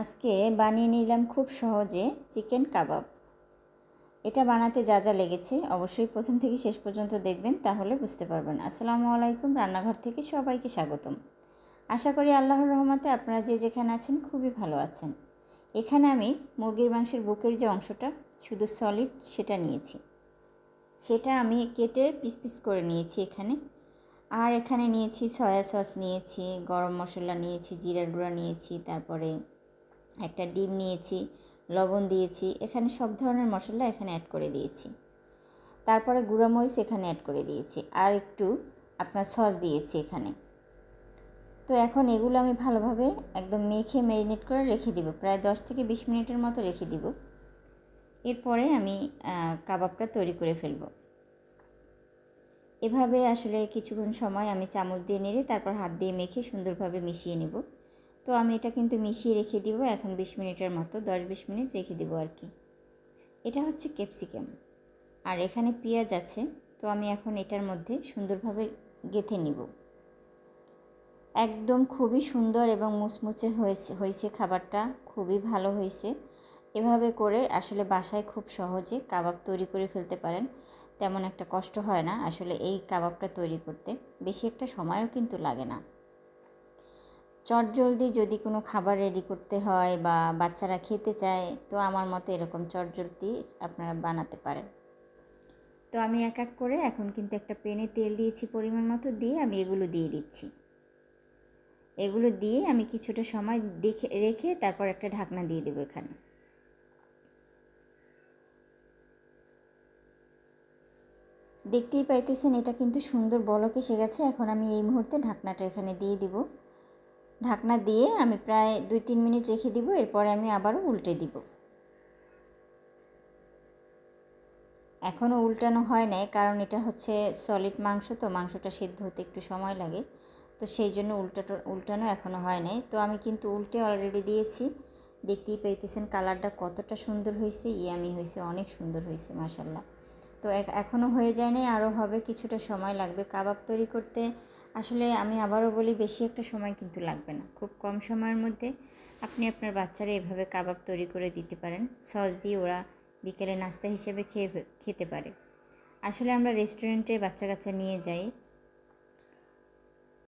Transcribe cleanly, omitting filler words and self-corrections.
আজকে বানিয়ে নিলাম খুব সহজে চিকেন কাবাব। এটা বানাতে যা যা লেগেছে অবশ্যই প্রথম থেকে শেষ পর্যন্ত দেখবেন, তাহলে বুঝতে পারবেন। আসসালামু আলাইকুম, রান্নাঘর থেকে সবাইকে স্বাগতম। আশা করি আল্লাহর রহমতে আপনারা যে যেখানে আছেন খুবই ভালো আছেন। এখানে আমি মুরগির মাংসের বুকের যে অংশটা শুধু সলিড সেটা নিয়েছি, সেটা আমি কেটে পিস পিস করে নিয়েছি এখানে। আর এখানে নিয়েছি সয়া সস, নিয়েছি গরম মশলা, নিয়েছি জিরার গুঁড়া, নিয়েছি তারপরে একটা ডিম নিয়েছি, লবণ দিয়েছি, এখানে সব ধরনের মশলা এখানে অ্যাড করে দিয়েছি। তারপরে গুঁড়ামরিচ এখানে অ্যাড করে দিয়েছি, আর একটু আপনার সস দিয়েছি এখানে। তো এখন এগুলো আমি ভালোভাবে একদম মেখে ম্যারিনেট করে রেখে দিব, প্রায় 10 থেকে 20 মিনিটের মতো রেখে দিব। এরপরে আমি কাবাবটা তৈরি করে ফেলব। এভাবে আসলে কিছুক্ষণ সময় আমি চামচ দিয়ে নেড়ে তারপর হাত দিয়ে মেখে সুন্দরভাবে মিশিয়ে নেব। তো আমি এটা কিন্তু মিশিয়ে রেখে দিব এখন 20 মিনিটের মতো, 10-20 মিনিট রেখে দিব আর কি। এটা হচ্ছে ক্যাপসিকাম, আর এখানে পেঁয়াজ আছে। তো আমি এখন এটার মধ্যে সুন্দরভাবে গেঁথে নিব। একদম খুবই সুন্দর এবং মুচমুচে হয়েছে খাবারটা, খুবই ভালো হয়েছে। এভাবে করে আসলে বাসায় খুব সহজে কাবাব তৈরি করে ফেলতে পারেন, তেমন একটা কষ্ট হয় না আসলে এই কাবাবটা তৈরি করতে, বেশি একটা সময়ও কিন্তু লাগে না। চটজলদি যদি কোনো খাবার রেডি করতে হয় বা বাচ্চারা খেতে চায়, তো আমার মতে এরকম চটজলদি আপনারা বানাতে পারেন। তো আমি এক এক করে এখন কিন্তু একটা প্যানে তেল দিয়েছি পরিমাণ মতো, দিয়ে আমি এগুলো দিয়ে দিচ্ছি। এগুলো দিয়ে আমি কিছুটা সময় রেখে তারপর একটা ঢাকনা দিয়ে দেবো এখানে। দেখতেই পাইতেছেন এটা কিন্তু সুন্দর বলক এসে গেছে। এখন আমি এই মুহূর্তে ঢাকনাটা এখানে দিয়ে দিব। ঢাকনা দিয়ে আমি প্রায় 2-3 মিনিট রেখে দিব, এরপরে আমি আবারও উল্টে দিব। এখনও উল্টানো হয় নাই, কারণ এটা হচ্ছে সলিড মাংস, তো মাংসটা সিদ্ধ হতে একটু সময় লাগে, তো সেই জন্য উল্টানো এখনও হয় নাই। তো আমি কিন্তু উল্টে অলরেডি দিয়েছি। দেখতেই পাইতেছেন কালারটা কতটা সুন্দর হয়েছে, ইয়ামি হয়েছে, অনেক সুন্দর হয়েছে মাশাল্লাহ। তো এখনও হয়ে যায় নাই, আরও হবে, কিছুটা সময় লাগবে কাবাব তৈরি করতে। আসলে আমি আবারও বলি, বেশি একটা সময় কিন্তু লাগবে না, খুব কম সময়ের মধ্যে আপনি আপনার বাচ্চারা এভাবে কাবাব তৈরি করে দিতে পারেন। সস দিয়ে ওরা বিকেলে নাস্তা হিসেবে খেতে পারে। আসলে আমরা রেস্টুরেন্টে বাচ্চা কাচ্চা নিয়ে যাই,